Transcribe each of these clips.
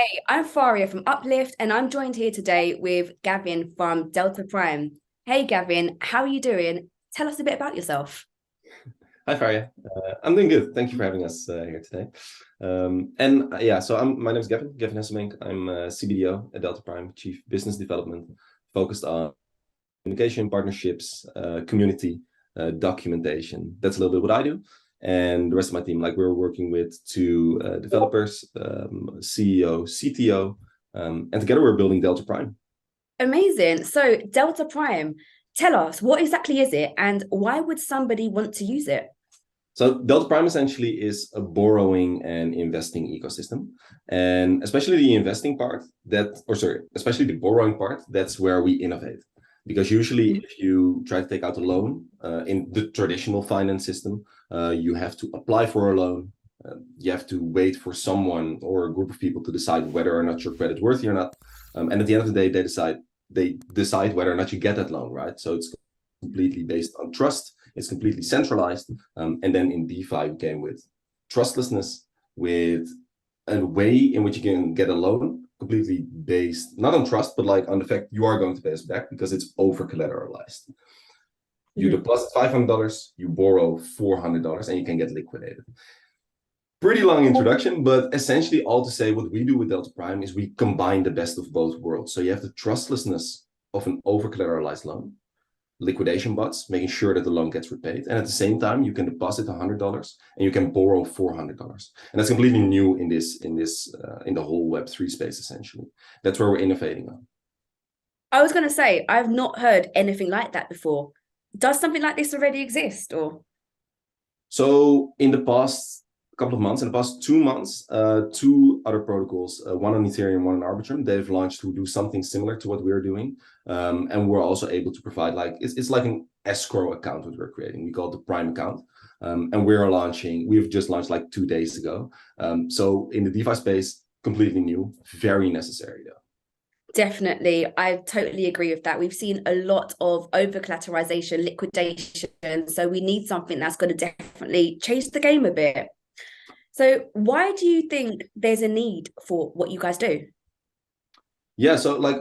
Hey, I'm Faria from Uplift, and I'm joined here today with Gavin from Delta Prime. Hey, Gavin, how are you doing? Tell us a bit about yourself. Hi, Faria. I'm doing good. Thank you for having us here today. So my name is Gavin Hesselmink. I'm CBDO at Delta Prime, Chief Business Development, focused on communication, partnerships, community, documentation. That's a little bit what I do. And the rest of my team, like we're working with two developers, CEO, CTO, and together we're building Delta Prime. Amazing. So, Delta Prime, tell us what exactly is it and why would somebody want to use it? So Delta Prime essentially is a borrowing and investing ecosystem. And especially the investing part especially the borrowing part, that's where we innovate. Because usually if you try to take out a loan in the traditional finance system, you have to apply for a loan. You have to wait for someone or a group of people to decide whether or not you're credit worthy or not. And at the end of the day, they decide whether or not you get that loan, right? So it's completely based on trust. It's completely centralized. And then in DeFi, we came with trustlessness, with a way in which you can get a loan completely based not on trust, but like on the fact you are going to pay us back because it's over collateralized. You deposit $500, you borrow $400, and you can get liquidated. Pretty long introduction, but essentially all to say what we do with Delta Prime is we combine the best of both worlds. So you have the trustlessness of an over collateralized loan, liquidation bots, making sure that the loan gets repaid. And at the same time, you can deposit $100 and you can borrow $400. And that's completely new in the whole Web3 space, essentially. That's where we're innovating on. I was going to say, I've not heard anything like that before. Does something like this already exist or? So in the past couple of months, in the past 2 months, two other protocols, one on Ethereum, one on Arbitrum, they've launched to do something similar to what we're doing. And we're also able to provide it's like an escrow account that we're creating. We call it the Prime account. And we've just launched like 2 days ago. So in the DeFi space, completely new, very necessary though. Definitely. I totally agree with that. We've seen a lot of over collateralization, liquidation. So we need something that's going to definitely change the game a bit. So why do you think there's a need for what you guys do? Yeah, so like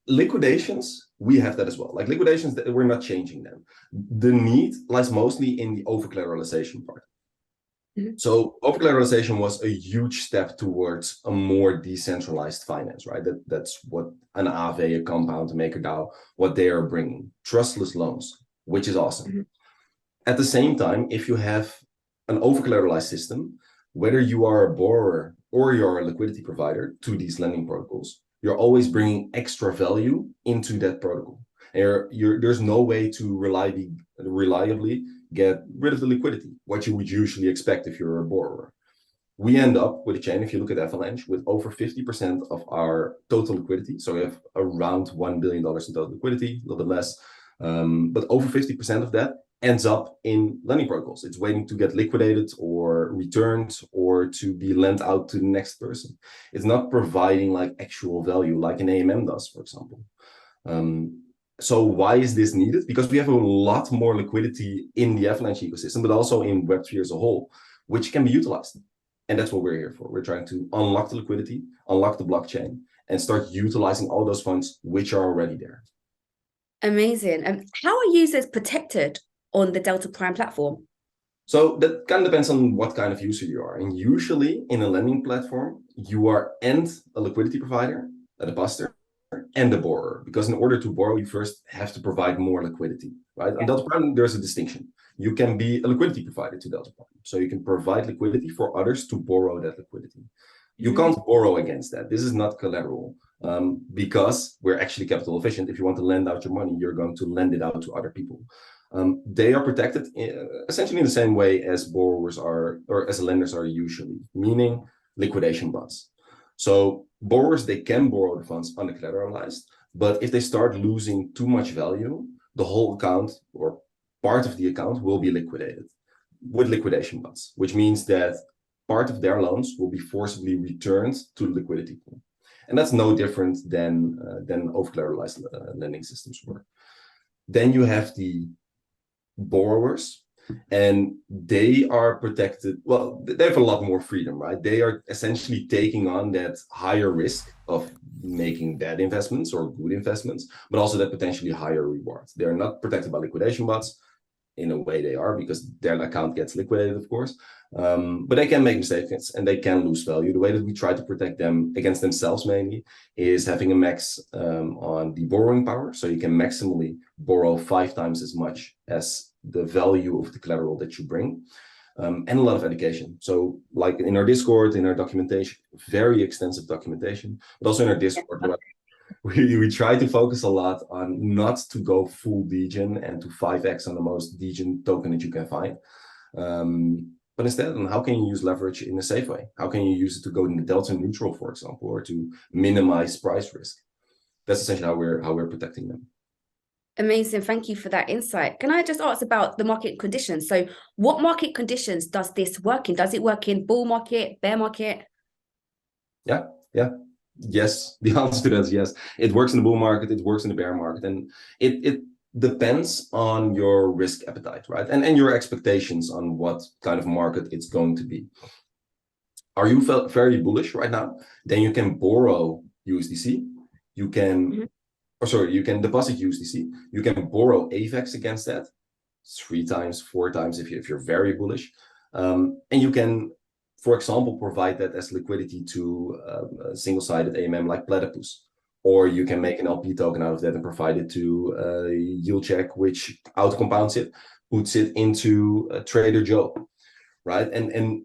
liquidations, we have that as well. Like liquidations, we're not changing them. The need lies mostly in the over collateralization part. So over collateralization was a huge step towards a more decentralized finance, right? That's what an Aave, a compound, a MakerDAO, what they are bringing. Trustless loans, which is awesome. At the same time, if you have an over collateralized system, whether you are a borrower or you're a liquidity provider to these lending protocols, you're always bringing extra value into that protocol. There's no way to reliably get rid of the liquidity, what you would usually expect if you're a borrower. We end up with a chain, if you look at Avalanche, with over 50% of our total liquidity. So we have around $1 billion in total liquidity, a little bit less. But over 50% of that ends up in lending protocols. It's waiting to get liquidated or returned or to be lent out to the next person. It's not providing like actual value like an AMM does, for example. So why is this needed? Because we have a lot more liquidity in the Avalanche ecosystem, but also in Web3 as a whole, which can be utilized. And that's what we're here for. We're trying to unlock the liquidity, unlock the blockchain, and start utilizing all those funds which are already there. Amazing. And how are users protected on the Delta Prime platform? So that kind of depends on what kind of user you are. And usually in a lending platform, you are and a liquidity provider, a depositor, and the borrower. Because in order to borrow, you first have to provide more liquidity, right? On Delta Prime, there's a distinction. You can be a liquidity provider to Delta Prime. So you can provide liquidity for others to borrow that liquidity. You can't borrow against that. This is not collateral because we're actually capital efficient. If you want to lend out your money, you're going to lend it out to other people. They are protected essentially in the same way as borrowers are, or as lenders are usually, meaning liquidation bonds. So borrowers, they can borrow the funds undercollateralized, but if they start losing too much value, the whole account or part of the account will be liquidated with liquidation bonds, which means that part of their loans will be forcibly returned to the liquidity pool. And that's no different than over-collateralized lending systems work. Then you have the borrowers. and they are protected. Well, they have a lot more freedom, right? They are essentially taking on that higher risk of making bad investments or good investments, but also that potentially higher rewards. They're not protected by liquidation bots. In a way they are, because their account gets liquidated, of course. But they can make mistakes and they can lose value. The way that we try to protect them against themselves mainly is having a max on the borrowing power. So you can maximally borrow 5 times as much as the value of the collateral that you bring. And a lot of education. So like in our Discord, in our documentation, very extensive documentation, but also in our Discord, we try to focus a lot on not to go full degen and to 5x on the most degen token that you can find. But instead, how can you use leverage in a safe way? How can you use it to go in the delta neutral, for example, or to minimize price risk? That's essentially how we're protecting them. Amazing. Thank you for that insight. Can I just ask about the market conditions? So what market conditions does this work in? Does it work in bull market, bear market? Yeah. Yes, the answer to that is yes. It works in the bull market, it works in the bear market, and it depends on your risk appetite, right? And your expectations on what kind of market it's going to be. Are you very bullish right now? Then you can borrow USDC. You can, you can deposit USDC. You can borrow AVAX against that 3 times, 4 times if you're very bullish, and you can, for example, provide that as liquidity to a single-sided AMM like Platypus. Or you can make an LP token out of that and provide it to Yield Yak, which out-compounds it, puts it into Trader Joe, right? And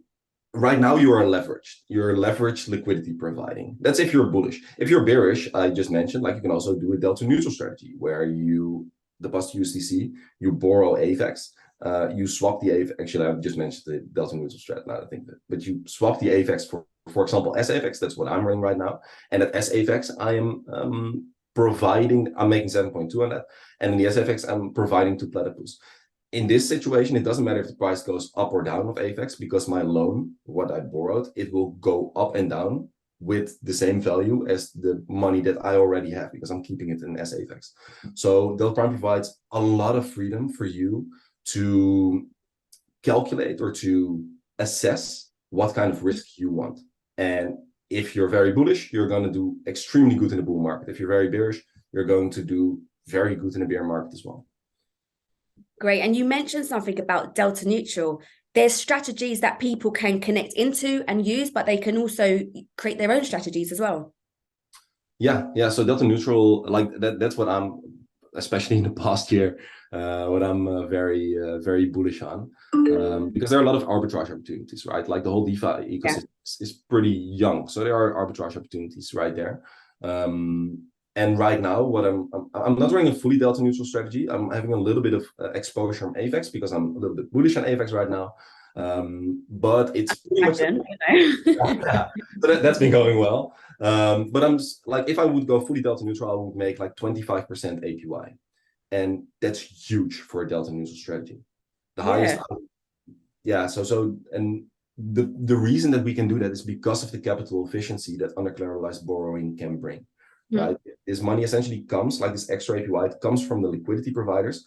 right now you are leveraged. You're leveraged liquidity providing. That's if you're bullish. If you're bearish, I just mentioned, like you can also do a delta neutral strategy where you deposit USDC, you borrow AVAX, you swap the AVAX. Actually, I just mentioned the delta neutral strat now, I think that, but you swap the AVAX for example, SAVAX. That's what I'm running right now. And at SAVAX, I am I'm making 7.2 on that. And in the SAVAX, I'm providing to Platypus. In this situation, it doesn't matter if the price goes up or down of AVAX, because my loan, what I borrowed, it will go up and down with the same value as the money that I already have, because I'm keeping it in SAVAX. So Delta Prime provides a lot of freedom for you to calculate or to assess what kind of risk you want. And if you're very bullish, you're going to do extremely good in the bull market. If you're very bearish, you're going to do very good in the bear market as well. Great. And you mentioned something about delta neutral. There's strategies that people can connect into and use, but they can also create their own strategies as well. Yeah. So delta neutral, like that's what I'm, especially in the past year, what I'm very bullish on, because there are a lot of arbitrage opportunities, right? Like the whole DeFi ecosystem is pretty young, so there are arbitrage opportunities right there. And right now, what I'm not running a fully delta neutral strategy. I'm having a little bit of exposure from AVAX because I'm a little bit bullish on AVAX right now. But it's pretty much so that's been going well. But I'm like, if I would go fully delta neutral, I would make like 25% APY, and that's huge for a delta neutral strategy. The highest, and the reason that we can do that is because of the capital efficiency that undercollateralized borrowing can bring. Right, this money essentially comes, like this extra APY, it comes from the liquidity providers,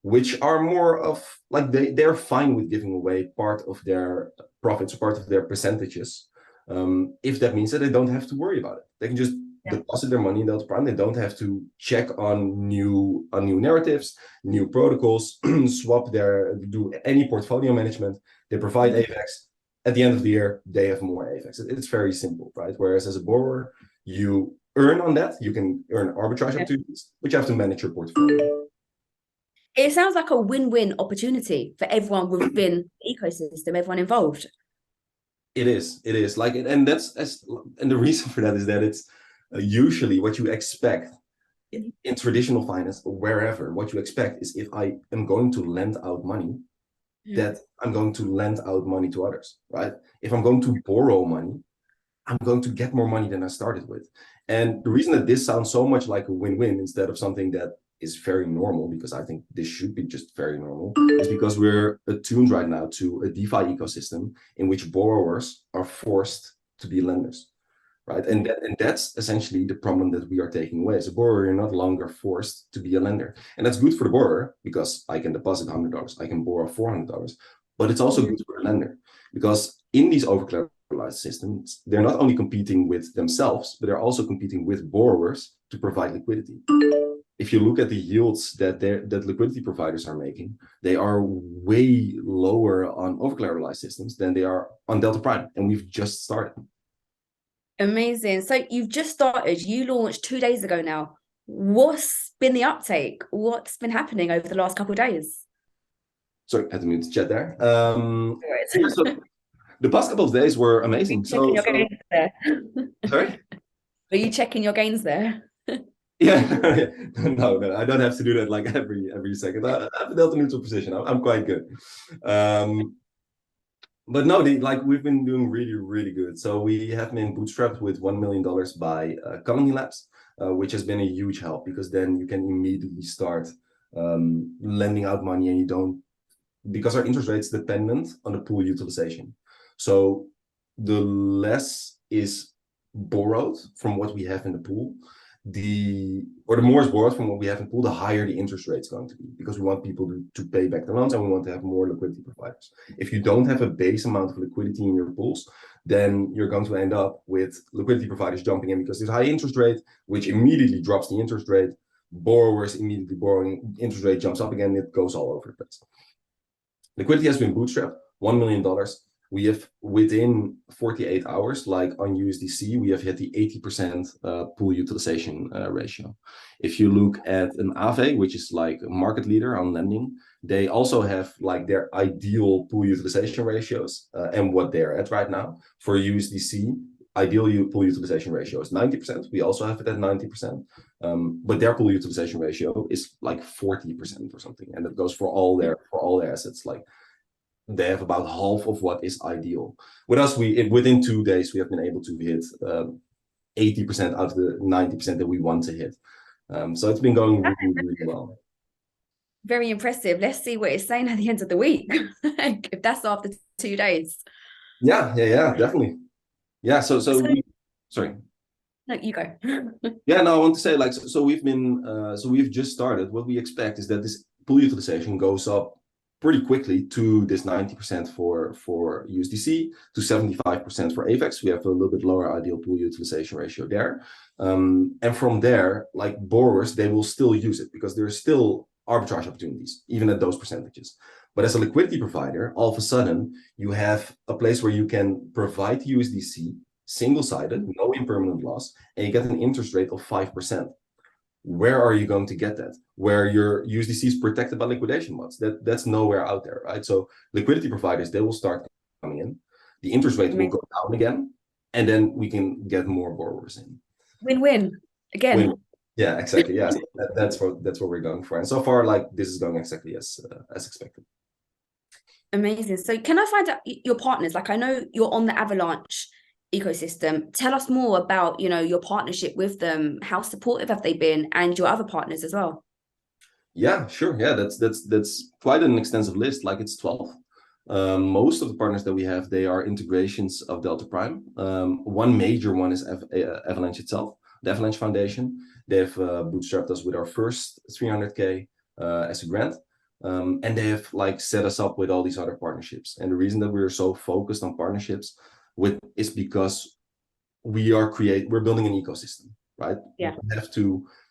which are more of like they're fine with giving away part of their profits, part of their percentages, if that means that they don't have to worry about it. They can just deposit their money in Delta Prime. They don't have to check on new narratives, new protocols, do any portfolio management. They provide AVAX. At the end of the year, they have more AVAX. It's very simple, right? Whereas as a borrower, you earn on that. You can earn arbitrage opportunities, but you have to manage your portfolio. It sounds like a win-win opportunity for everyone within the ecosystem, everyone involved. It is like, and the reason for that is that it's usually what you expect in traditional finance or wherever. What you expect is, if I am going to lend out money, that I'm going to lend out money to others, right? If I'm going to borrow money, I'm going to get more money than I started with. And the reason that this sounds so much like a win-win instead of something that is very normal, because I think this should be just very normal, is because we're attuned right now to a DeFi ecosystem in which borrowers are forced to be lenders, right? And that's essentially the problem that we are taking away. As a borrower, you're not longer forced to be a lender. And that's good for the borrower because I can deposit $100, I can borrow $400, but it's also good for the lender because in these over-collateralized systems, they're not only competing with themselves, but they're also competing with borrowers to provide liquidity. If you look at the yields that liquidity providers are making, they are way lower on over-collateralized systems than they are on Delta Prime, and we've just started. Amazing. So you've just started, you launched 2 days ago now. What's been the uptake? What's been happening over the last couple of days? Sorry, I had to mute the chat there. Yeah, so the past couple of days were amazing. Checking your gains there. Sorry? Are you checking your gains there? Yeah, no, I don't have to do that like every second. I have a delta neutral position. I'm quite good. But no, we've been doing really, really good. So we have been bootstrapped with $1 million by Pangolin Labs, which has been a huge help because then you can immediately start lending out money and you don't, because our interest rate's dependent on the pool utilization. So the less is borrowed from what we have in the pool, the more is borrowed from what we have in pool, the higher the interest rate is going to be because we want people to pay back the loans and we want to have more liquidity providers. If you don't have a base amount of liquidity in your pools, then you're going to end up with liquidity providers jumping in because there's high interest rate, which immediately drops the interest rate. Borrowers immediately borrowing, interest rate jumps up again, it goes all over the place. Liquidity has been bootstrapped, $1 million. We have within 48 hours, like on USDC, we have hit the 80% pool utilization ratio. If you look at an Aave, which is like a market leader on lending, they also have like their ideal pool utilization ratios and what they're at right now. For USDC, ideal pool utilization ratio is 90%. We also have it at 90%. But their pool utilization ratio is like 40% or something. And that goes for all their assets. Like they have about half of what is ideal. With us, within 2 days, we have been able to hit 80% out of the 90% that we want to hit. So it's been going really, really well. Very impressive. Let's see what it's saying at the end of the week. If that's after 2 days. Yeah, definitely. Yeah, sorry. No, you go. Yeah, no, I want to say we've just started. What we expect is that this pool utilization goes up pretty quickly to this 90% for USDC, to 75% for AVAX. We have a little bit lower ideal pool utilization ratio there. And from there, like borrowers, they will still use it because there are still arbitrage opportunities, even at those percentages. But as a liquidity provider, all of a sudden, you have a place where you can provide USDC, single-sided, no impermanent loss, and you get an interest rate of 5%. Where are you going to get that? Where your USDC is protected by liquidation mods. That's nowhere out there, right? So liquidity providers, they will start coming in. The interest rate will go down again, and then we can get more borrowers in. Win-win again. Win. Yeah, exactly. Yeah, so that's what we're going for. And so far, like this is going exactly as expected. Amazing. So can I find out your partners? Like I know you're on the Avalanche ecosystem. Tell us more about, your partnership with them. How supportive have they been, and your other partners as well? Yeah, sure. Yeah, that's quite an extensive list. Like it's 12. Most of the partners that we have, they are integrations of Delta Prime. One major one is Avalanche itself, the Avalanche Foundation. They've bootstrapped us with our first 300K as a grant. And they have like set us up with all these other partnerships. And the reason that we're so focused on partnerships is because we're building an ecosystem, right? Yeah.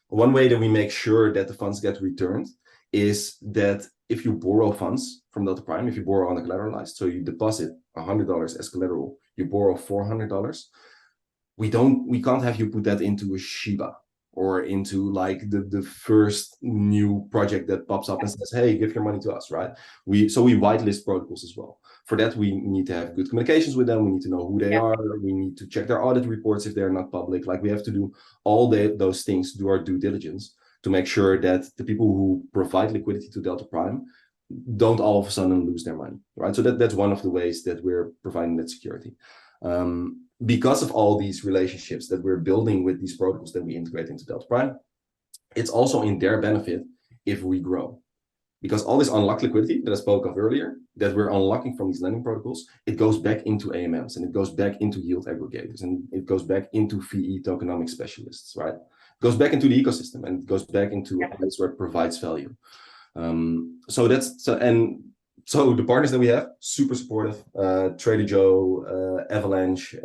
One way that we make sure that the funds get returned is that if you borrow funds from Delta Prime, if you borrow undercollateralized, so you deposit $100 as collateral, you borrow $400, we can't have you put that into a Shiba or into like the first new project that pops up and says, hey, give your money to us, right? We whitelist protocols as well. For that, we need to have good communications with them. We need to know who they are. We need to check their audit reports if they're not public. Like we have to do all those things, do our due diligence to make sure that the people who provide liquidity to Delta Prime don't all of a sudden lose their money, right? So that's one of the ways that we're providing that security. Because of all these relationships that we're building with these protocols that we integrate into Delta Prime, it's also in their benefit if we grow. because all this unlocked liquidity that I spoke of earlier, that we're unlocking from these lending protocols, it goes back into AMMs, and it goes back into yield aggregators, and it goes back into VE tokenomic specialists, right? It goes back into the ecosystem, and it goes back into a place where it provides value. So the partners that we have, super supportive. Trader Joe, Avalanche,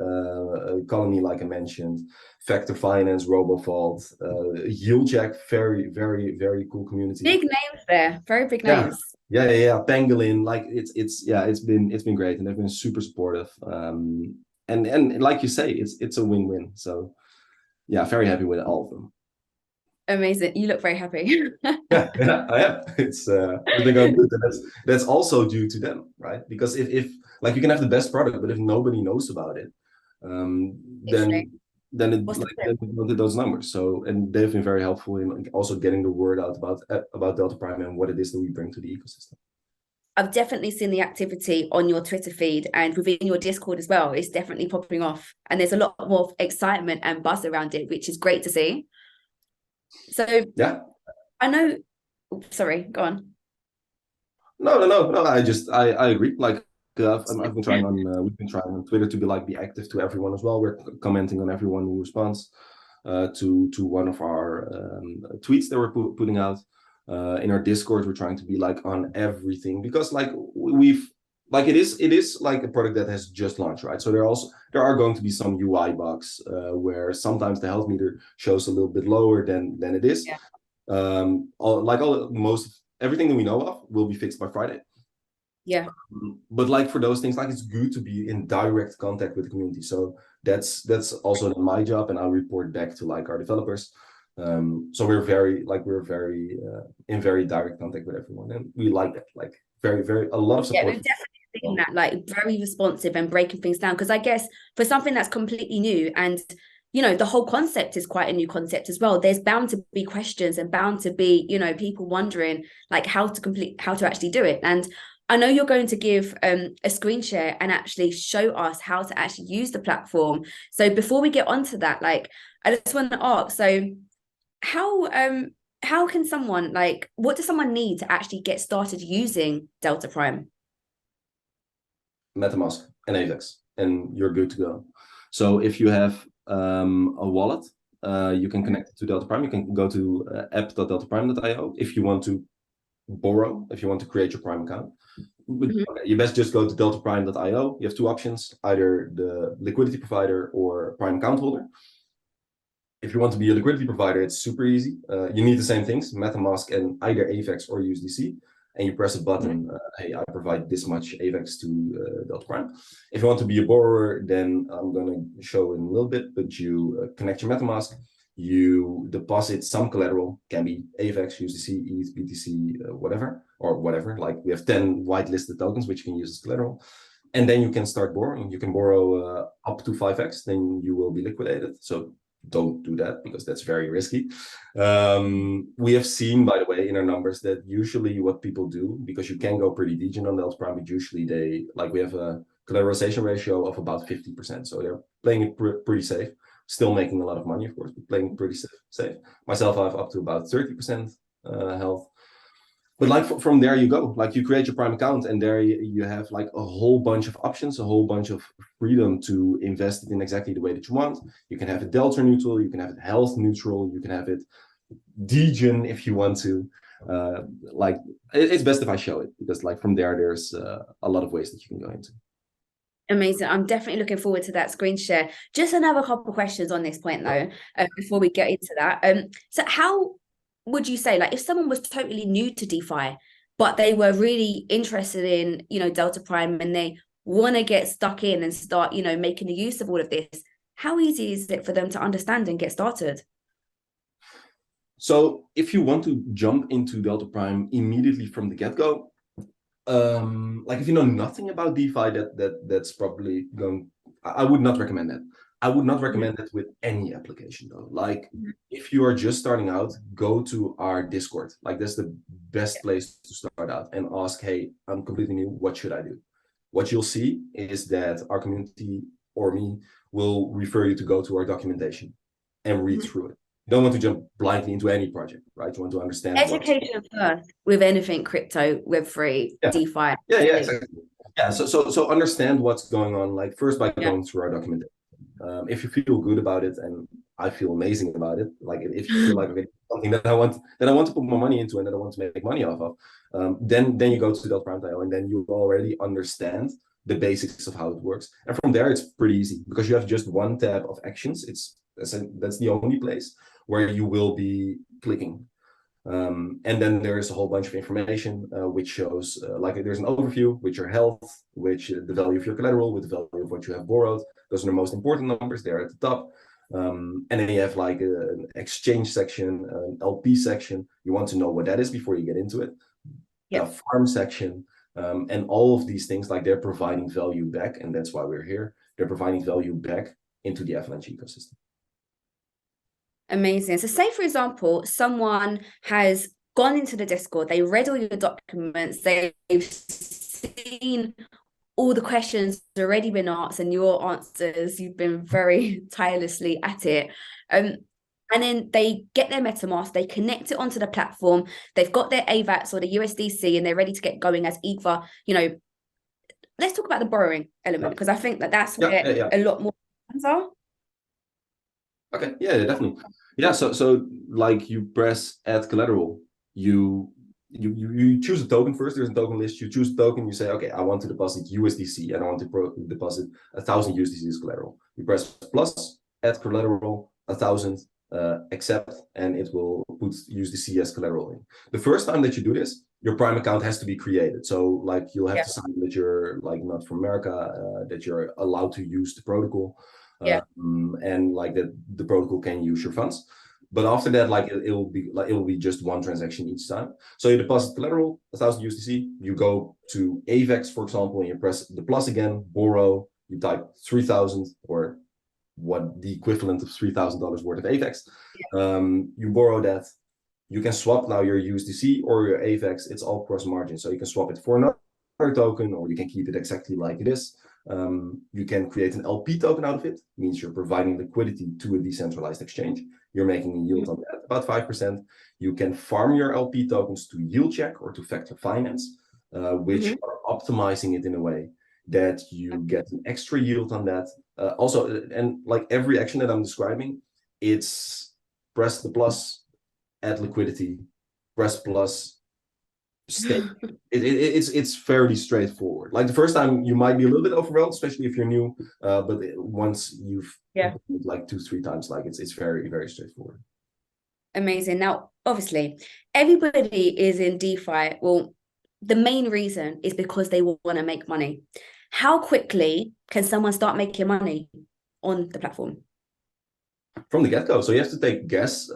Colony, like I mentioned, Factor Finance, RoboVault, Yield Yak, very, very, very cool community. Big names there, very big names. Yeah. Pangolin, like it's been great, and they've been super supportive. And like you say, it's a win-win. So yeah, very happy with all of them. Amazing. You look very happy. Yeah, I am. It's everything I'm good. That's also due to them, right? Because if like you can have the best product, but if nobody knows about it, then it don't hit those numbers. So, and they've been very helpful in also getting the word out about Delta Prime and what it is that we bring to the ecosystem. I've definitely seen the activity on your Twitter feed and within your Discord as well. It's definitely popping off, and there's a lot more excitement and buzz around it, which is great to see. So yeah, I know. Sorry, go on. No. I agree. Like I've been trying on we've been trying on Twitter to be active to everyone as well. We're commenting on everyone who responds to one of our tweets that we're putting out. In our Discord, we're trying to be like on everything, because like it is like a product that has just launched, right? So there are going to be some UI bugs where sometimes the health meter shows a little bit lower than it is. Yeah. Everything that we know of will be fixed by Friday. Yeah. But like for those things, like it's good to be in direct contact with the community. So that's also my job, and I'll report back to like our developers. So we're very in very direct contact with everyone, and we like that. Like very a lot of support. Yeah, we've definitely seen that, like very responsive and breaking things down. Because I guess for something that's completely new, and the whole concept is quite a new concept as well, there's bound to be questions and bound to be, people wondering like how to actually do it. And I know you're going to give a screen share and actually show us how to actually use the platform. So before we get onto that, like I just want to ask, so how can someone, like, what does someone need to actually get started using Delta Prime? MetaMask and AVAX, and you're good to go. So if you have a wallet, you can connect it to Delta Prime. You can go to app.deltaprime.io if you want to borrow, if you want to create your Prime account. Okay, you best just go to deltaprime.io. You have two options, either the liquidity provider or Prime account holder. If you want to be a liquidity provider, it's super easy. You need the same things, MetaMask and either AVAX or USDC. And you press a button, hey, I provide this much AVAX to Delta Prime. If you want to be a borrower, then I'm going to show in a little bit, but you connect your MetaMask, you deposit some collateral, can be AVAX, USDC, ETH, BTC, whatever. Like we have 10 whitelisted tokens, which you can use as collateral. And then you can start borrowing. You can borrow up to 5x, then you will be liquidated. So don't do that, because that's very risky. We have seen, by the way, in our numbers that usually what people do, because you can go pretty decent on Delta Prime, but usually we have a collateralization ratio of about 50%. So they're playing it pretty safe, still making a lot of money, of course, but playing pretty safe. Myself, I have up to about 30% health. But like from there you go, like you create your Prime account, and there you have like a whole bunch of options, a whole bunch of freedom to invest it in exactly the way that you want. You can have it Delta neutral, you can have it health neutral, you can have it degen if you want to. Like it's best if I show it, because like from there's a lot of ways that you can go into. Amazing. I'm definitely looking forward to that screen share. Just another couple of questions on this point though, before we get into that. So how would you say, like, if someone was totally new to DeFi, but they were really interested in, Delta Prime, and they want to get stuck in and start, making the use of all of this, how easy is it for them to understand and get started? So if you want to jump into Delta Prime immediately from the get-go, like if you know nothing about DeFi, that's probably I would not recommend that. I would not recommend it with any application though. Like if you are just starting out, go to our Discord. Like that's the best place to start out and ask, hey, I'm completely new, what should I do? What you'll see is that our community or me will refer you to go to our documentation and read through it. You don't want to jump blindly into any project, right? You want to understand what's Education first with anything crypto, Web3, yeah, DeFi. yeah, exactly. Yeah, so understand what's going on, like first by Yeah. going through our documentation. If you feel good about it, and I feel amazing about it, like if you feel like okay, something that I want to put more money into and that I want to make money off of, then you go to Delta.io and then you already understand the basics of how it works. And from there, it's pretty easy because you have just one tab of actions. That's the only place where you will be clicking. And then there's a whole bunch of information which shows like there's an overview with your health, which the value of your collateral, with the value of what you have borrowed. Those are the most important numbers. They're at the top. And then you have like an exchange section, an LP section. You want to know what that is before you get into it. A farm section, and all of these things, like they're providing value back, and that's why we're here. They're providing value back into the Avalanche ecosystem. Amazing. So say, for example, someone has gone into the Discord, they read all your documents, they've seen all the questions already been asked and your answers, you've been very tirelessly at it. And then they get their MetaMask, they connect it onto the platform, they've got their AVAX or the USDC, and they're ready to get going as either, let's talk about the borrowing element, because I think that's where a lot more are. Okay, yeah, definitely. Yeah, so like you press add collateral, you choose a token first. There's a token list. You choose a token. You say, okay, I want to deposit USDC and I want to deposit 1,000 USDC as collateral. You press plus, add collateral, 1,000, accept, and it will put USDC as collateral in. The first time that you do this, your Prime account has to be created. So like you'll have to sign that you're like not from America, that you're allowed to use the protocol. And like that the protocol can use your funds, but after that, like it will be just one transaction each time. So you deposit collateral, 1,000 USDC, you go to AVAX, for example, and you press the plus again, borrow, you type 3,000 or what the equivalent of $3,000 worth of AVAX. You borrow that, you can swap now your USDC or your AVAX. It's all cross margin, so you can swap it for another token, or you can keep it exactly like it is. You can create an LP token out of it. Means you're providing liquidity to a decentralized exchange. You're making a yield on that, about 5%. You can farm your LP tokens to Yield Yak or to Factor Finance, which are optimizing it in a way that you get an extra yield on that. Also, and like every action that I'm describing, it's press the plus, add liquidity, press plus, stake. It's fairly straightforward. Like the first time you might be a little bit overwhelmed, especially if you're new, but once you've like 2-3 times, like it's very, very straightforward. Amazing. Now, obviously, everybody is in DeFi. Well, the main reason is because they want to make money. How quickly can someone start making money on the platform? From the get-go. So you have to take gas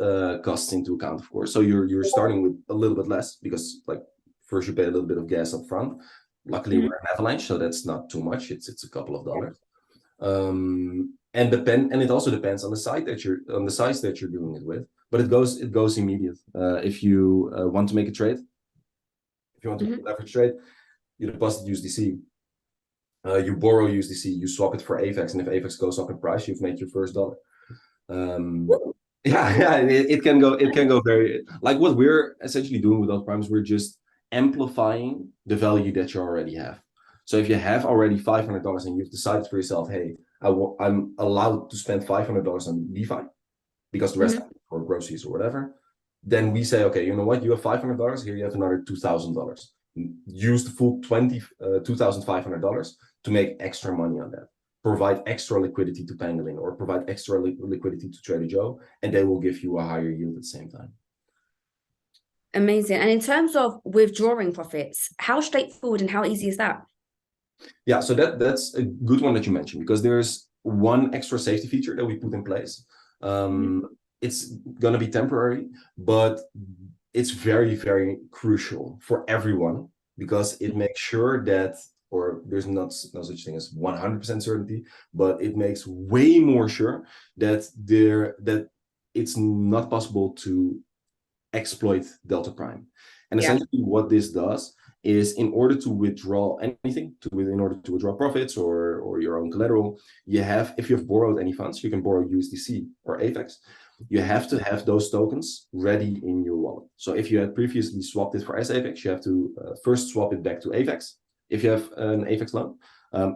costs into account, of course. So you're starting with a little bit less because like first you pay a little bit of gas up front. Luckily we're an Avalanche, so that's not too much. It's a couple of dollars. And it also depends on the size that you're doing it with. But it goes immediate. If you want to make a trade, if you want to leverage trade, you deposit USDC. You borrow USDC, you swap it for AVAX, and if AVAX goes up in price, you've made your first dollar. It can go very, like what we're essentially doing with those primes, we're just amplifying the value that you already have. So if you have already $500 and you've decided for yourself, hey, I'm allowed to spend $500 on DeFi because the rest for groceries or whatever, then we say, okay, you know what, you have $500, here you have another $2,000. Use the full $2,500 to make extra money on that. Provide extra liquidity to Pangolin or provide extra liquidity to Trader Joe, and they will give you a higher yield at the same time. Amazing. And in terms of withdrawing profits, how straightforward and how easy is that? Yeah, so that's a good one that you mentioned, because there's one extra safety feature that we put in place. It's going to be temporary, but it's very, very crucial for everyone, because it makes sure that, or there's no such thing as 100% certainty, but it makes way more sure that it's not possible to exploit Delta Prime. And essentially what this does is, in order to withdraw anything, in order to withdraw profits or your own collateral, if you've borrowed any funds, you can borrow USDC or AVAX. you have to have those tokens ready in your wallet. So if you had previously swapped it for SAVX, you have to first swap it back to AVAX if you have an AVAX loan,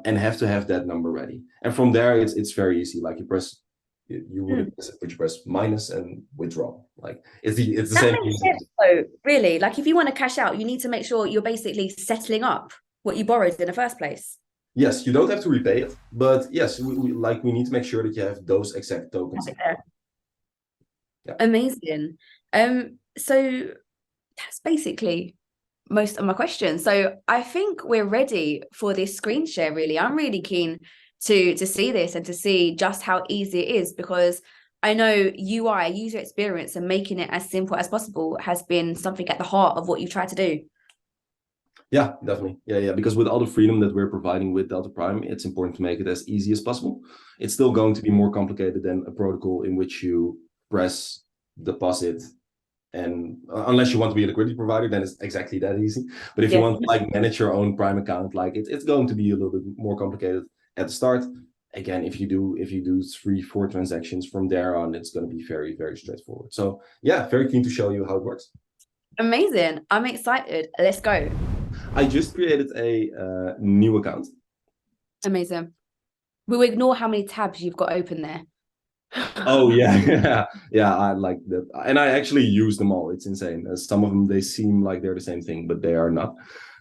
and have to have that number ready. And from there, it's very easy. Like you would press minus and withdraw. Like it's the same. That makes sense though, really. Like if you want to cash out, you need to make sure you're basically settling up what you borrowed in the first place. Yes, you don't have to repay it, but yes, we need to make sure that you have those exact tokens. Yeah. Amazing. So that's basically most of my questions. So I think we're ready for this screen share, really. I'm really keen to see this and to see just how easy it is, because I know UI, user experience, and making it as simple as possible has been something at the heart of what you try to do. Yeah, definitely. Yeah. Because with all the freedom that we're providing with Delta Prime, it's important to make it as easy as possible. It's still going to be more complicated than a protocol in which you press deposit, and unless you want to be a liquidity provider, then it's exactly that easy. But if you want to like manage your own Prime account, like it's going to be a little bit more complicated at the start. Again, if you do 3-4 transactions from there on, it's going to be very, very straightforward. So yeah, very keen to show you how it works. Amazing. I'm excited. Let's go. I just created a new account. Amazing. We'll ignore how many tabs you've got open there. Oh yeah. I like that, and I actually use them all. It's insane. Some of them, they seem like they're the same thing, but they are not.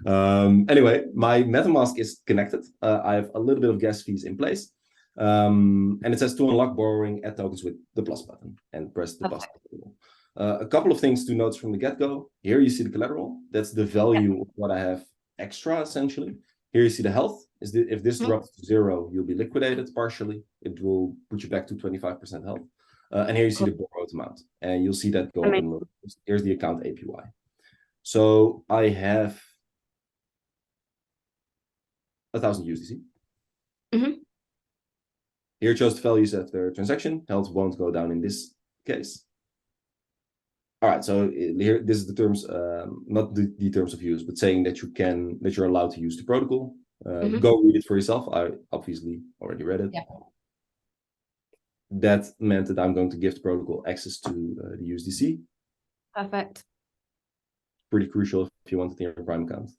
Anyway, my MetaMask is connected. I have a little bit of gas fees in place, and it says to unlock borrowing, add tokens with the plus button and press the plus button. A couple of things to note from the get-go. Here you see the collateral. That's the value of what I have extra, essentially. Here you see the health. If this drops to 0, you'll be liquidated partially. It will put you back to 25% health. And here you see the borrowed amount. And you'll see that go up in mode. Here's the account APY. So I have 1,000 USDC. Here it shows the values after transaction. Health won't go down in this case. All right, so here, this is the terms, not the terms of use, but saying that you're allowed to use the protocol. Go read it for yourself. I obviously already read it. Yeah. That meant that I'm going to give the protocol access to the USDC. Perfect. Pretty crucial if you want it in your Prime account.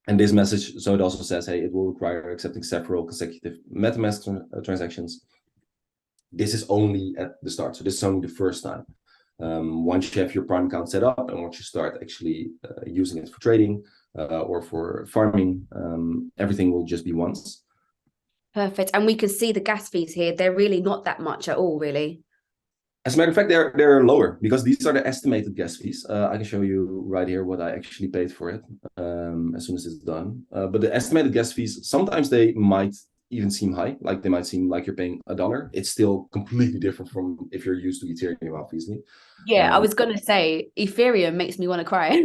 And this message, so it also says, hey, it will require accepting several consecutive MetaMask transactions. This is only at the start, so this is only the first time. Once you have your Prime account set up and once you start actually using it for trading or for farming, everything will just be once. Perfect. And we can see the gas fees here. They're really not that much at all, really. As a matter of fact, they're lower because these are the estimated gas fees. I can show you right here what I actually paid for it as soon as it's done. But the estimated gas fees, sometimes they might even seem high, like they might seem like you're paying $1. It's still completely different from if you're used to Ethereum, obviously. Yeah, I was gonna say Ethereum makes me want to cry.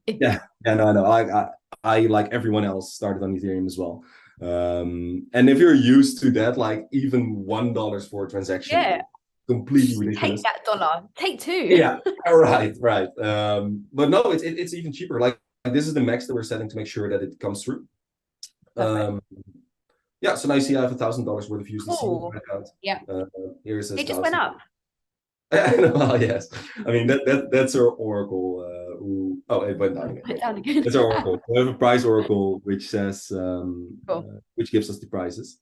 Yeah, no. I like everyone else started on Ethereum as well. And if you're used to that, like even $1 for a transaction, completely ridiculous. Take that dollar, take 2. Yeah, right. But no, it's even cheaper. Like this is the max that we're setting to make sure that it comes through. Yeah, so now you see I have $1,000 worth of USDC in my account. Yeah. Here it says it just went up. Well, yes. I mean that's our oracle. It went down again. Went down again. It's our oracle. We have a price oracle which says which gives us the prices.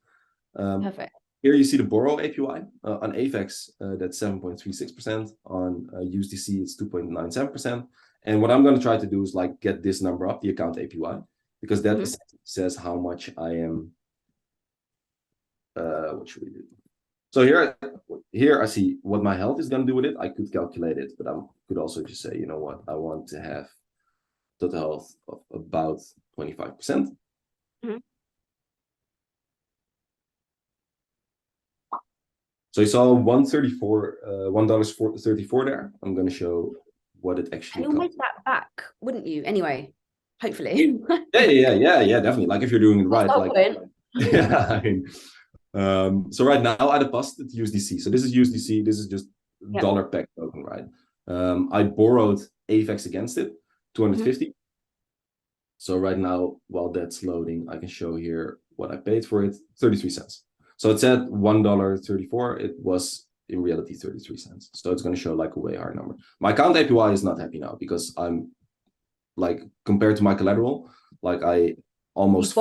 Perfect. Here you see the borrow APY on AVAX. That's 7.36%. On USDC, it's 2.97%. And what I'm going to try to do is like get this number up, the account APY, because that essentially says how much I am. What should we do? So here I see what my health is going to do with it. I could calculate it, but I could also just say, you know what, I want to have total health of about 25%. So you saw $1.34 there. I'm going to show what it actually costs. You'll make that back, wouldn't you? Anyway, hopefully. yeah, definitely. Like if you're doing it right, yeah, I mean. So right now I deposited USDC. So this is USDC. This is just dollar peg token, right? I borrowed AVAX against it, 250. So right now, while that's loading, I can show here what I paid for it, 33 cents. So it said $1.34. It was in reality 33 cents. So it's going to show like a way higher number. My account APY is not happy now because I'm like, compared to my collateral, like I almost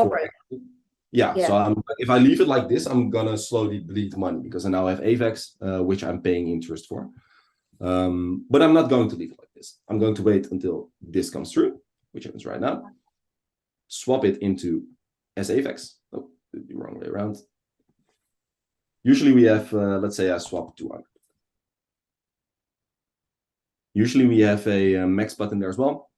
yeah. So I'm, if I leave it like this, I'm gonna slowly bleed money because I now have AVAX, which I'm paying interest for. But I'm not going to leave it like this. I'm going to wait until this comes through, which happens right now. Swap it into SAVAX. Oh, the wrong way around. Usually we have, let's say I swap 200. Usually we have a max button there as well.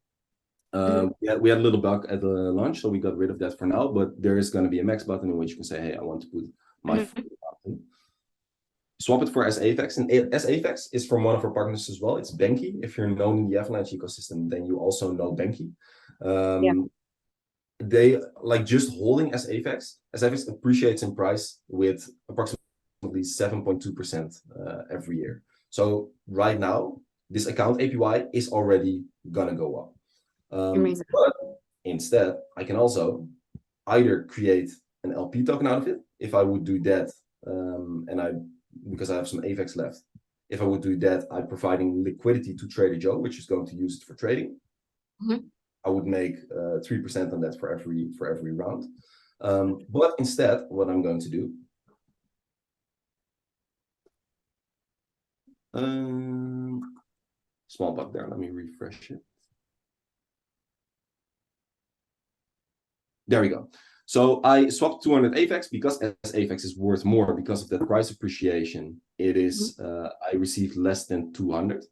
We had a little bug at the launch, so we got rid of that for now, but there is going to be a max button in which you can say, hey, I want to put my button. Swap it for SAVAX, and SAVAX is from one of our partners as well. It's Banky. If you're known in the AvaLabs ecosystem, then you also know Banky. They like just holding SAVAX appreciates in price with approximately 7.2% every year. So right now, this account APY is already gonna go up. But instead, I can also either create an LP token out of it. If I would do that, because I have some AVAX left, if I would do that, I'm providing liquidity to Trader Joe, which is going to use it for trading. I would make 3% on that for every round. But instead, what I'm going to do, small bug there. Let me refresh it. There we go. So I swapped 200 AVAX because as AVAX is worth more because of that price appreciation, it is I received less than 200.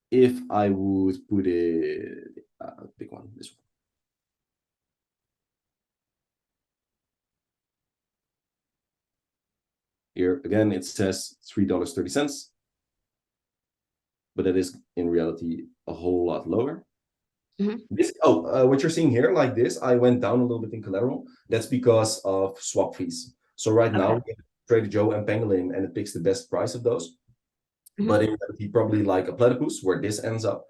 If I would put it, big one, this one. Here again, it says $3.30, but it is in reality a whole lot lower. What you're seeing here, like this, I went down a little bit in collateral. That's because of swap fees. So right now, we have Trader Joe and Pangolin, and it picks the best price of those. But in reality, probably like a platypus, where this ends up,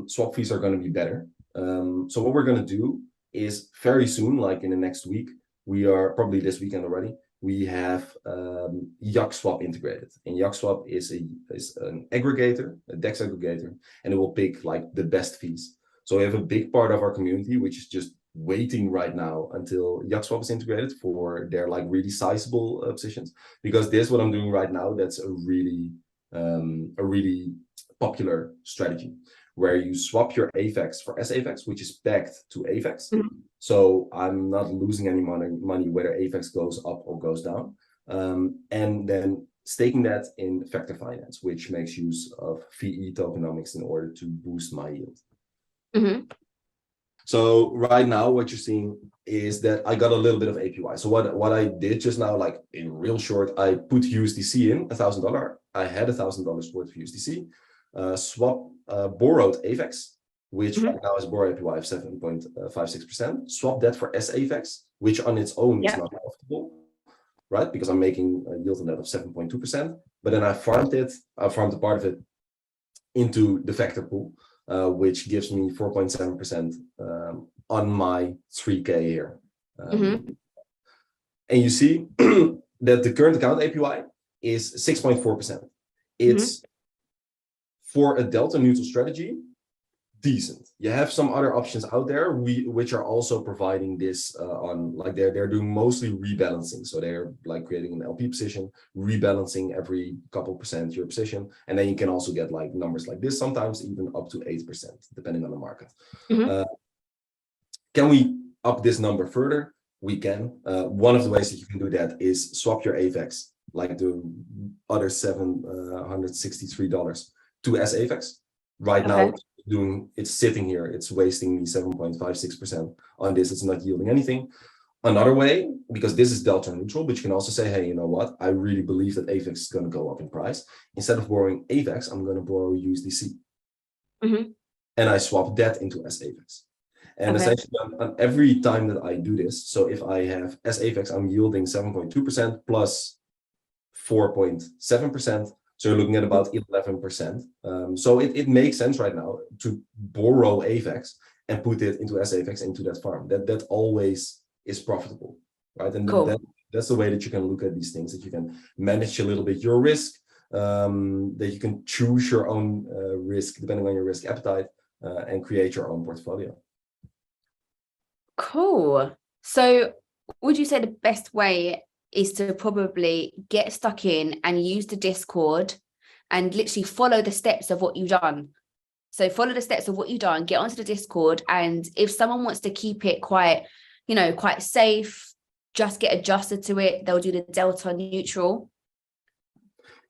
swap fees are going to be better. So what we're going to do is very soon, like in the next week, we are probably this weekend already, we have Yak Swap integrated. And Yak Swap is an aggregator, a DEX aggregator, and it will pick like the best fees. So we have a big part of our community which is just waiting right now until Yak Swap is integrated for their like really sizable positions. Because this, what I'm doing right now, that's a really popular strategy where you swap your AVAX for SAVAX, which is backed to AVAX. So I'm not losing any money whether AVAX goes up or goes down. And then staking that in Factor Finance, which makes use of VE tokenomics in order to boost my yield. So right now, what you're seeing is that I got a little bit of APY. So what I did just now, like in real short, I put USDC in $1,000. I had $1,000 worth of USDC. Borrowed AVAX, which right now has borrow APY of 7.56%. Swap that for SAVAX, which on its own is not profitable, right? Because I'm making a yield on that of 7.2%. But then I farmed a part of it into the factor pool, which gives me 4.7% on my 3K here. And you see that the current account APY is 6.4%. It's for a delta neutral strategy, decent. You have some other options out there which are also providing this on, like they're doing mostly rebalancing. So they're like creating an LP position, rebalancing every couple percent your position, and then you can also get like numbers like this, sometimes even up to 8%, depending on the market. Can we up this number further? We can. One of the ways that you can do that is swap your AVAX, like the other $763 to SAVAX. Right now, it's sitting here. It's wasting me 7.56% on this. It's not yielding anything. Another way, because this is delta neutral, but you can also say, hey, you know what? I really believe that AVAX is going to go up in price. Instead of borrowing AVAX, I'm going to borrow USDC. And I swap that into SAVAX. And essentially, on every time that I do this, so if I have SAVAX, I'm yielding 7.2% plus 4.7%. So you're looking at about 11%. So it makes sense right now to borrow AVAX and put it into SAVAX into that farm. That always is profitable, right? And That's the way that you can look at these things, that you can manage a little bit your risk, that you can choose your own risk depending on your risk appetite, and create your own portfolio. Cool. So would you say the best way is to probably get stuck in and use the Discord and literally follow the steps of what you've done? So follow the steps of what you've done, get onto the Discord, and if someone wants to keep it quite, quite safe, just get adjusted to it, they'll do the delta neutral.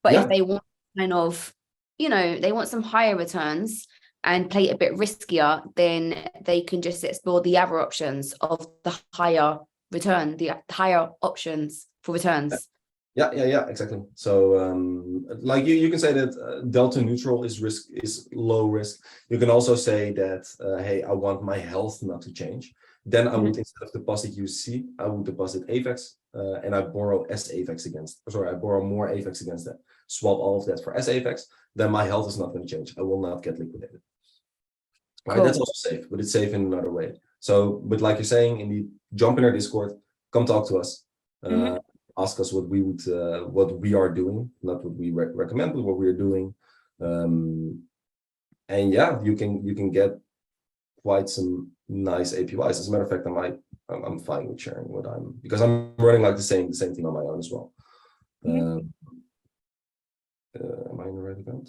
But if they want kind of, they want some higher returns and play it a bit riskier, then they can just explore the other options of the higher return, the higher options for returns. Yeah, exactly. So like you can say that delta neutral is low risk. You can also say that, hey, I want my health not to change. Then I would, instead of deposit USC, I would deposit AVAX, and I borrow I borrow more AVAX against that. Swap all of that for AVAX. Then my health is not going to change. I will not get liquidated. Right, cool. That's also safe, but it's safe in another way. So, but like you're saying, indeed, jump in our Discord, come talk to us, ask us what we are doing, not what we recommend, but what we are doing, and yeah, you can get quite some nice APYs. As a matter of fact, I'm fine with sharing because I'm running like the same thing on my own as well. Am I in the right account?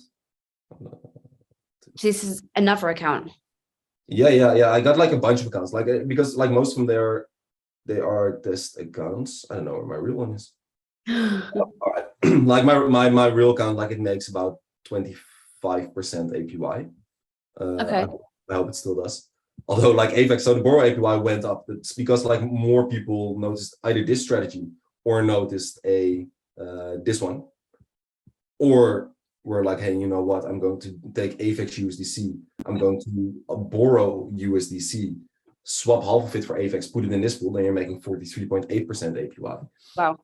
This is another account. Yeah. I got like a bunch of accounts, because most of them they are test accounts. I don't know where my real one is. All right. Like my real account, like it makes about 25% APY. Okay. I hope it still does. Although like AVAX, so the borrow APY went up. It's because like more people noticed either this strategy or noticed this one, or we're like, hey, you know what? I'm going to take AVAX USDC. I'm going to borrow USDC, swap half of it for AVAX, put it in this pool. Then you're making 43.8% APY. Wow.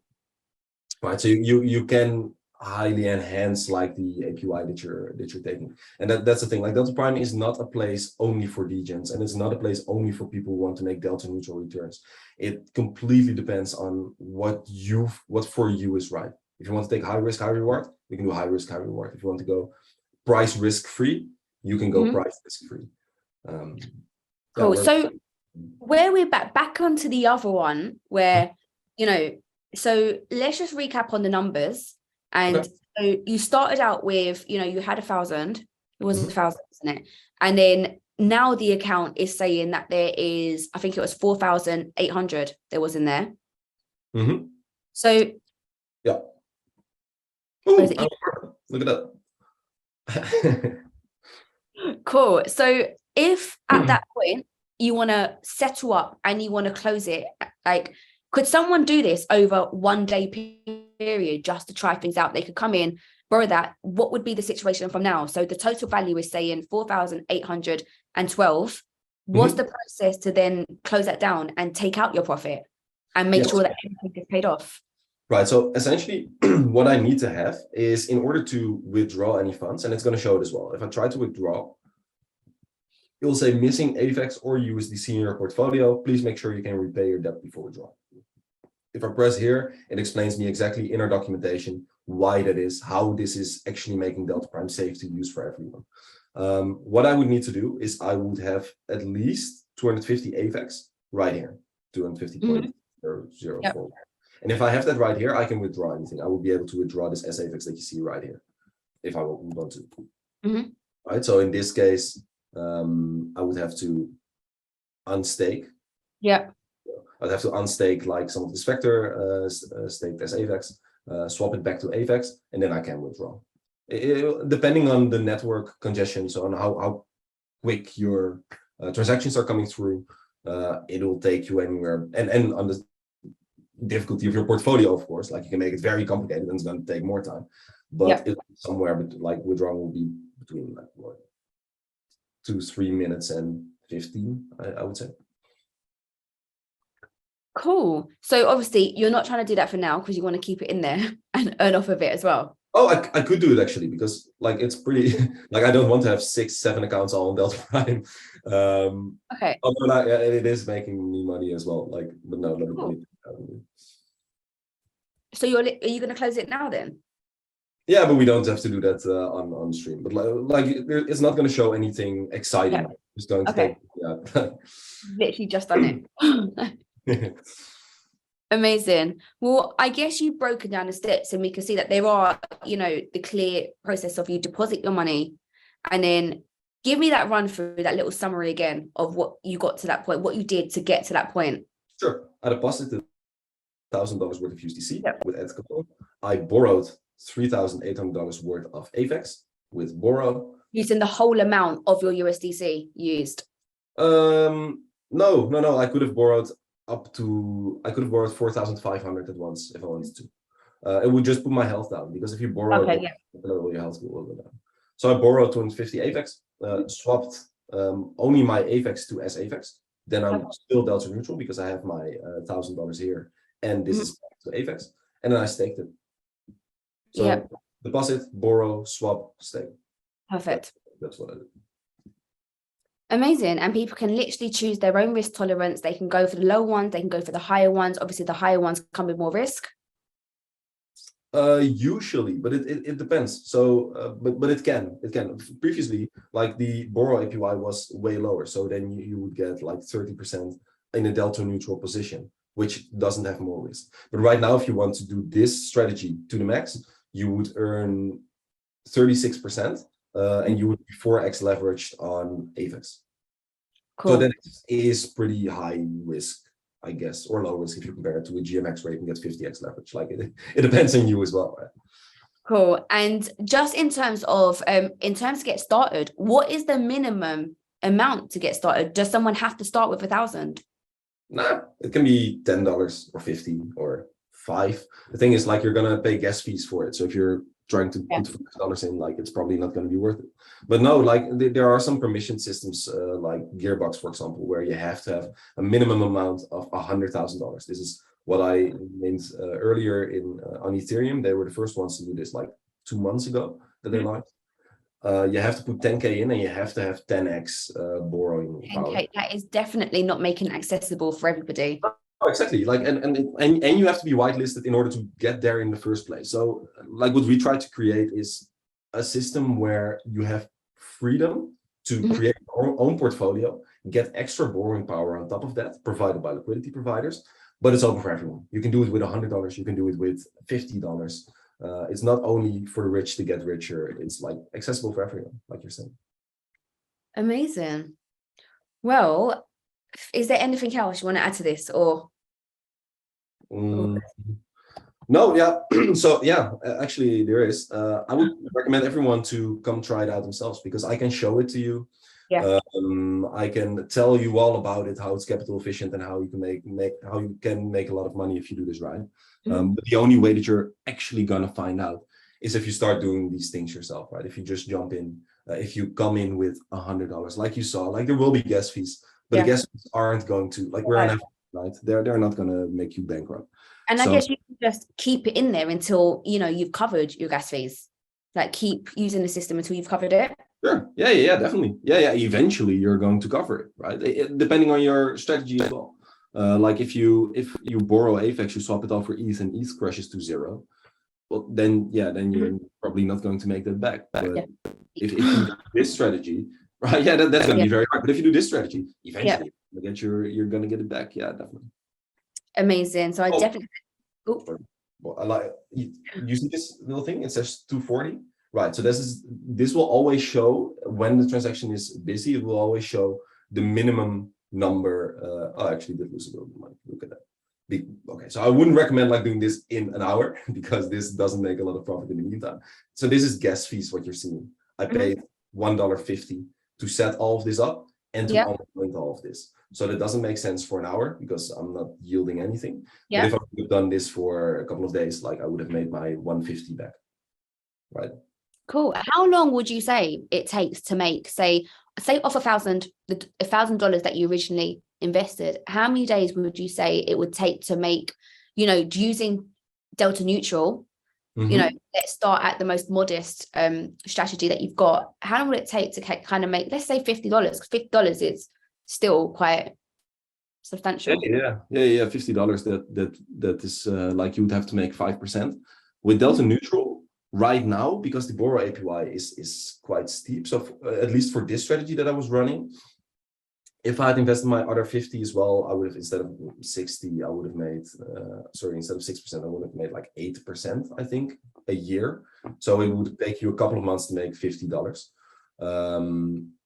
Right. So you can highly enhance like the APY that you're taking, and that's the thing. Like Delta Prime is not a place only for degens, and it's not a place only for people who want to make delta neutral returns. It completely depends on what for you is right. If you want to take high risk, high reward, you can do high risk, high reward. If you want to go price risk free, you can go price risk free. Cool. So where we're back onto the other one, where so let's just recap on the numbers. And so you started out with, you had 1,000. It was 1,000, isn't it? And then now the account is saying that there is, I think it was 4,800 there was in there. So yeah. Ooh, look at that. Cool. So if at that point you want to settle up and you want to close it, like, could someone do this over 1 day period just to try things out? They could come in, borrow that. What would be the situation from now? So the total value is saying 4,812. What's the process to then close that down and take out your profit and make sure that everything gets paid off? Right. So essentially, what I need to have is, in order to withdraw any funds, and it's going to show it as well. If I try to withdraw, it will say missing AVAX or USDC in your portfolio. Please make sure you can repay your debt before withdrawal. If I press here, it explains me exactly in our documentation why that is, how this is actually making Delta Prime safe to use for everyone. What I would need to do is I would have at least 250 AVAX right here, 250.004. And if I have that right here, I can withdraw anything. I will be able to withdraw this AVAX that you see right here, if I want to. Right. So in this case, I would have to unstake. I'd have to unstake like some of this vector, staked as AVAX, swap it back to AVAX, and then I can withdraw. Depending on the network congestion, so on how quick your transactions are coming through, it will take you anywhere, and on the difficulty of your portfolio, of course, like you can make it very complicated and it's going to take more time, but somewhere like withdrawal will be between like 2-3 minutes and 15, I would say. Cool. So obviously you're not trying to do that for now because you want to keep it in there and earn off of it as well. Oh, I could do it actually, because like it's pretty like I don't want to have 6-7 accounts all on Delta Prime. Okay. Although it is making me money as well. Like, but no, cool. So are you going to close it now then? Yeah, but we don't have to do that on stream. But like it's not going to show anything exciting. Yeah. It's going to take. Yeah. Literally just done it. Amazing. Well, I guess you've broken down the steps and we can see that there are, the clear process of you deposit your money and then give me that run through, that little summary again of what you got to that point, what you did to get to that point. Sure. I deposited $1,000 worth of USDC with AvaLabs. I borrowed $3,800 worth of AVAX with Borrow. Using the whole amount of your USDC used? No. I could have borrowed 4,500 at once if I wanted to. It would just put my health down, because if you borrow, your health will go down. So I borrowed 250 AVAX, swapped only my AVAX to AVAX. Then I'm still delta neutral because I have my $1,000 here, and this is to AVAX, and then I staked it. So deposit, borrow, swap, stake. Perfect. That's what I did. Amazing. And people can literally choose their own risk tolerance. They can go for the low ones, they can go for the higher ones. Obviously, the higher ones come with more risk. Usually, but it depends. So, but it can. Previously, like the borrow APY was way lower, so then you would get like 30% in a delta neutral position, which doesn't have more risk. But right now, if you want to do this strategy to the max, you would earn 36%, and you would be 4x leveraged on AVAX. Cool. So that is pretty high risk, I guess, or low risk if you compare it to a GMX where you can get 50x leverage. Like it depends on you as well, right? Cool. And just in terms to get started, what is the minimum amount to get started? Does someone have to start with 1,000? Nah, it can be $10 or 50 or 5. The thing is, like, you're gonna pay gas fees for it. So if you're trying to put $5 in, like, it's probably not going to be worth it. But no, like there are some permission systems, like Gearbox, for example, where you have to have a minimum amount of $100,000. This is what I named earlier on Ethereum. They were the first ones to do this, like 2 months ago that they launched. You have to put 10K in, and you have to have 10x borrowing power. 10K, that is definitely not making it accessible for everybody. Oh, exactly. Like, and you have to be whitelisted in order to get there in the first place. So, like, what we try to create is a system where you have freedom to create your own portfolio, get extra borrowing power on top of that, provided by liquidity providers. But it's open for everyone. You can do it with $100. You can do it with $50. It's not only for the rich to get richer. It's like accessible for everyone, like you're saying. Amazing. Well, is there anything else you want to add to this, or? No, yeah. So yeah, actually there is. I would recommend everyone to come try it out themselves, because I can show it to you. Yeah. I can tell you all about it, how it's capital efficient, and how you can make a lot of money if you do this right. But the only way that you're actually gonna find out is if you start doing these things yourself, right? If you just jump in, if you come in with $100, like you saw, like there will be gas fees, but the gas fees aren't going to, like, we're on, right? They're not gonna make you bankrupt. And I guess you can just keep it in there until you've covered your gas fees. Like, keep using the system until you've covered it. Sure. Yeah, definitely. Yeah. Eventually, you're going to cover it, right? Depending on your strategy as well. Like if you borrow AVAX, you swap it out for ETH, and ETH crashes to 0. Well, then you're probably not going to make that back. But if you do this strategy, right? Yeah, that's going to be very hard. But if you do this strategy, eventually you're going to get it back. Yeah, definitely. Amazing. So I definitely. Well, I like you see this little thing. It says 240. Right, so this will always show when the transaction is busy. It will always show the minimum number. I actually did lose a little bit of money. Look at that. Okay, so I wouldn't recommend like doing this in an hour, because this doesn't make a lot of profit in the meantime. So this is gas fees, what you're seeing. I paid $1.50 to set all of this up and to unwind all of this. So that doesn't make sense for an hour, because I'm not yielding anything. But if I would have done this for a couple of days, like, I would have made my $150 back. Right. Cool. How long would you say it takes to make, say off $1,000 that you originally invested? How many days would you say it would take to make, using delta neutral? Let's start at the most modest strategy that you've got. How long would it take to kind of make, let's say $50? Because $50 is still quite substantial. Yeah. $50 that is like you would have to make 5%. With Delta Neutral right now, because the borrow APY is quite steep. So at least for this strategy that I was running, if I had invested my other 50 as well, I would have, instead of 60, I would have made, instead of 6%, I would have made like 8%, I think, a year. So it would take you a couple of months to make $50.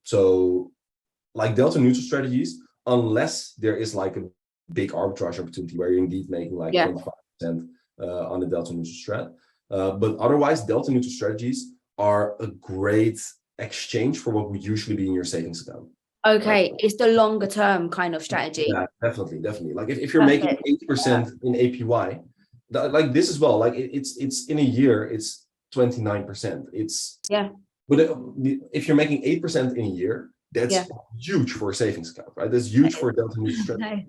So like Delta Neutral strategies, unless there is like a big arbitrage opportunity where you're indeed making like 25% on the Delta Neutral strat. But otherwise, Delta Neutral strategies are a great exchange for what would usually be in your savings account. Okay, it's the longer term kind of strategy. Yeah, definitely. Like if you're making 8% in APY, like this as well, like it's in a year, it's 29%. But if you're making 8% in a year, that's huge for a savings account, right? That's huge for a Delta Neutral strategy.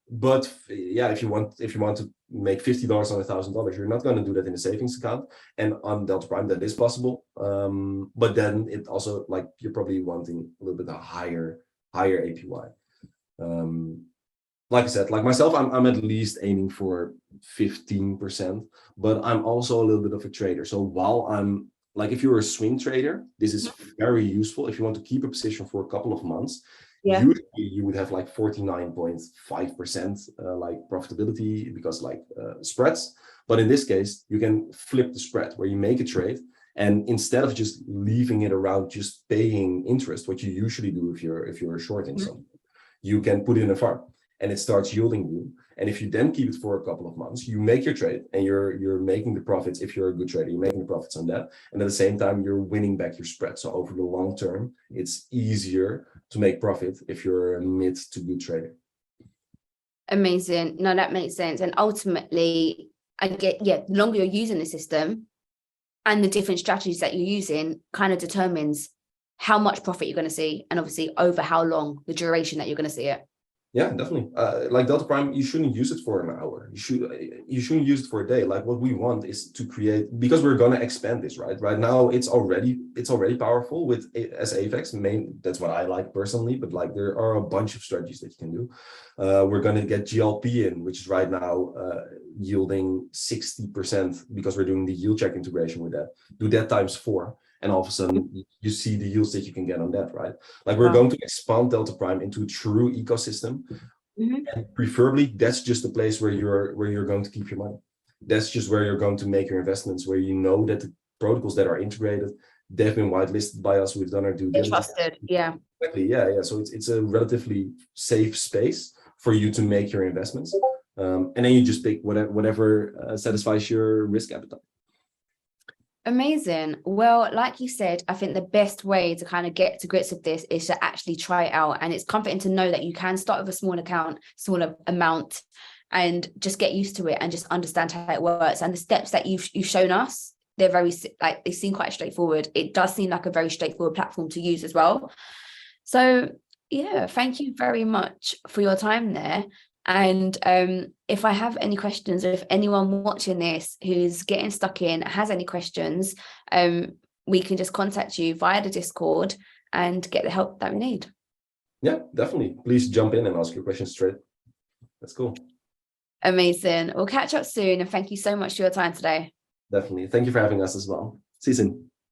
But yeah, if you want to make $50 on $1,000, you're not going to do that in a savings account. And on Delta Prime, that is possible. But then it also, like, you're probably wanting a little bit of higher APY. Like I said, like myself, I'm at least aiming for 15%, but I'm also a little bit of a trader. So while I'm like, if you're a swing trader, this is very useful. If you want to keep a position for a couple of months, usually you would have like 49.5% like profitability because like spreads. But in this case, you can flip the spread where you make a trade, and instead of just leaving it around just paying interest, what you usually do if you're shorting something, you can put it in a farm and it starts yielding you. And if you then keep it for a couple of months, you make your trade and you're making the profits. If you're a good trader, you're making the profits on that. And at the same time, you're winning back your spread. So over the long term, it's easier to make profit if you're a mid to good trader. Amazing. No, that makes sense. And ultimately, I get, the longer you're using the system and the different strategies that you're using kind of determines how much profit you're going to see, and obviously over how long, the duration that you're going to see it. Yeah, definitely. Like Delta Prime, you shouldn't use it for an hour. You shouldn't use it for a day. Like what we want is to create, because we're gonna expand this, right? Right now, it's already powerful with as AVAX. That's what I like personally. But like there are a bunch of strategies that you can do. We're gonna get GLP in, which is right now yielding 60% because we're doing the yield check integration with that. Do that times 4. And all of a sudden, you see the yields that you can get on that, right? Like we're going to expand Delta Prime into a true ecosystem, and preferably that's just the place where you're going to keep your money. That's just where you're going to make your investments, where you know that the protocols that are integrated, they've been whitelisted by us. We've done our due diligence. Trusted, Exactly, yeah. So it's a relatively safe space for you to make your investments, and then you just pick whatever satisfies your risk appetite. Amazing. Well, like you said, I think the best way to kind of get to grips with this is to actually try it out. And it's comforting to know that you can start with a small account, smaller amount, and just get used to it and just understand how it works. And the steps that you've shown us, they're very, like, they seem quite straightforward. It does seem like a very straightforward platform to use as well. So yeah, thank you very much for your time there. And if I have any questions, or if anyone watching this who's getting stuck in has any questions, we can just contact you via the Discord and get the help that we need. Yeah, definitely. Please jump in and ask your questions straight. That's cool. Amazing. We'll catch up soon. And thank you so much for your time today. Definitely. Thank you for having us as well. See you soon.